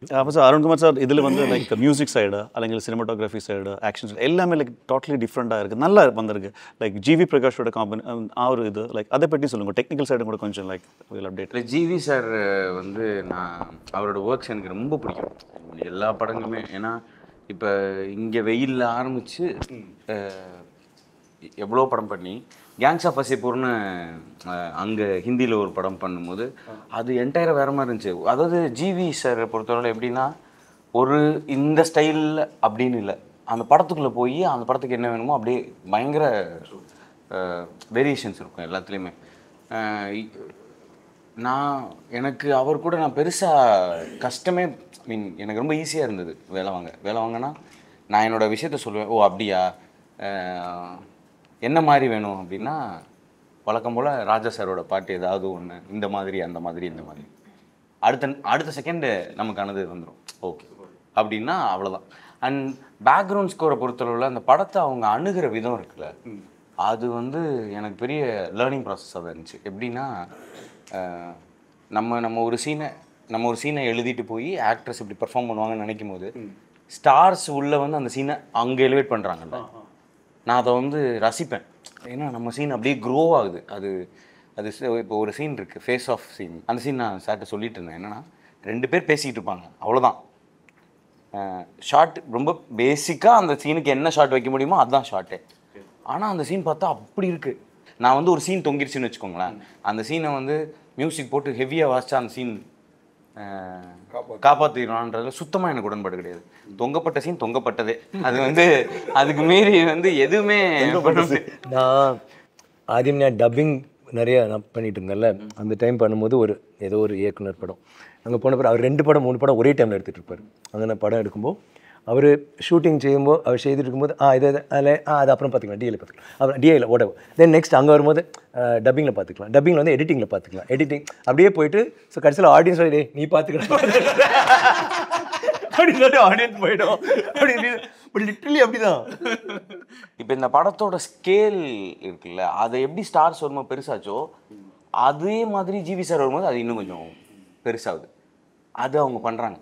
அப்போ sir Arunkumar sir இதில் வந்து லைக் மியூசிக் சைடு അല്ലെങ്കിൽ சினிமாட்டோகிராஃபி சைடு ஆக்ஷன் சைடு எல்லாமே லைக் டோட்டலி டிஃப்ரெண்ட்டாக இருக்குது நல்லா வந்திருக்கு லைக் ஜிவி பிரகாஷோட ஒரு இது லைக் அதை பற்றி சொல்லுங்கள் டெக்னிக்கல் சைடு கூட கொஞ்சம் லைக் அப்டேட். இல்லை ஜிவி சார் வந்து நான் அவரோட ஒர்க்ஸ் எனக்கு ரொம்ப பிடிக்கும் எல்லா படங்களுமே. ஏன்னா இப்போ இங்கே வெயிலில் ஆரம்பித்து எவ்வளோ படம் பண்ணி கேங்ஸ் ஆஃப் வசிப்பூர்னு அங்கே ஹிந்தியில் ஒரு படம் பண்ணும்போது அது என்டையராக வேறு மாதிரி இருந்துச்சு. அதாவது ஜிவி சார் பொறுத்தவரை எப்படின்னா ஒரு இந்த ஸ்டைலில் அப்படின்னு இல்லை, அந்த படத்துக்குள்ளே போய் அந்த படத்துக்கு என்ன வேணுமோ அப்படியே பயங்கர வேரியேஷன்ஸ் இருக்கும் எல்லாத்துலேயுமே. எனக்கு அவர் கூட நான் பெருசாக கஷ்டமே மீன் எனக்கு ரொம்ப ஈஸியாக இருந்தது வேலை வாங்கினா நான் என்னோடய விஷயத்த சொல்லுவேன். ஓ அப்படியா, என்ன மாதிரி வேணும் அப்படின்னா வழக்கம் போல் ராஜா சாரோட பாட்டு ஏதாவது ஒன்று இந்த மாதிரி அந்த மாதிரி இந்த மாதிரி அடுத்த செகண்டு நமக்கானது வந்துடும் ஓகே அப்படின்னா அவ்வளோதான். அண்ட் பேக்ரவுண்ட் ஸ்கோரை பொறுத்தளவில் அந்த படத்தை அவங்க அணுகிற விதம் இருக்குல்ல, அது வந்து எனக்கு பெரிய லேர்னிங் ப்ராசஸாக தான் இருந்துச்சு. எப்படின்னா நம்ம ஒரு சீனை எழுதிட்டு போய் ஆக்ட்ரஸ் இப்படி பெர்ஃபார்ம் பண்ணுவாங்கன்னு நினைக்கும் போது ஸ்டார்ஸ் உள்ளே வந்து அந்த சீனை அங்கே எலிவேட் பண்ணுறாங்கல்ல, நான் அதை வந்து ரசிப்பேன். ஏன்னா நம்ம சீன் அப்படியே க்ரோ ஆகுது. அது இப்போ ஒரு சீன் இருக்குது, ஃபேஸ் ஆஃப் சீன். அந்த சீன் நான் சார்ட்ட சொல்லிட்டு இருந்தேன். என்னென்னா 2 பேர் பேசிக்கிட்டு இருப்பாங்க, அவ்வளோதான். ஷார்ட் ரொம்ப பேசிக்காக அந்த சீனுக்கு என்ன ஷார்ட் வைக்க முடியுமோ அதுதான் ஷார்ட்டு. ஆனால் அந்த சீன் பார்த்தா அப்படி இருக்குது. நான் வந்து ஒரு சீன் தொங்கிருச்சுன்னு வச்சுக்கோங்களேன், அந்த சீனை வந்து மியூசிக் போட்டு ஹெவியாக வாசிச்சா அந்த சீன் காப்பாற்றிடலான்றதுல சுத்தமாக எனக்கு உடன்பாடு கிடையாது. தொங்கப்பட்ட சீன் தொங்கப்பட்டதே, அது வந்து அதுக்கு மீறி வந்து எதுவுமே. நான் ஆதியம் டப்பிங் நிறைய நான் பண்ணிட்டு இருந்தேன்ல, அந்த டைம் பண்ணும்போது ஏதோ ஒரு இயக்குனர் படம் அங்கே போன பிறகு அவர் 2 படம் 3 படம் ஒரே டைமில் எடுத்துகிட்டு இருப்பார். அங்கே நான் படம் எடுக்கும்போது அவர் ஷூட்டிங் செய்யும்போது அவர் செய்துட்டு இருக்கும்போது அது அப்புறம் பார்த்துக்கலாம், டிஏல பார்த்துக்கலாம், அப்புறம் டிஏல ஓடவும் தென் நெக்ஸ்ட் அங்கே வரும்போது டப்பிங்கில் பார்த்துக்கலாம், டப்பிங்கில் வந்து எடிட்டிங்கில் பார்த்துக்கலாம், எடிட்டிங் அப்படியே போயிட்டு ஸோ கடைசியில் ஆடியன்ஸ் சொல்லி நீ பார்த்துக்கலாம் அப்படின்னு சொல்லிட்டு ஆடியன்ஸ் போயிடும். அப்படி லிட்டரலி அப்படிதான். இப்போ இந்த படத்தோட ஸ்கேல் இருக்குல்ல, அதை எப்படி ஸ்டார்ஸ் வரும்போது பெருசாச்சோ அதே மாதிரி ஜிவி சார் வரும்போது அது இன்னும் கொஞ்சம் பெருசாகுது. அது அவங்க பண்ணுறாங்க.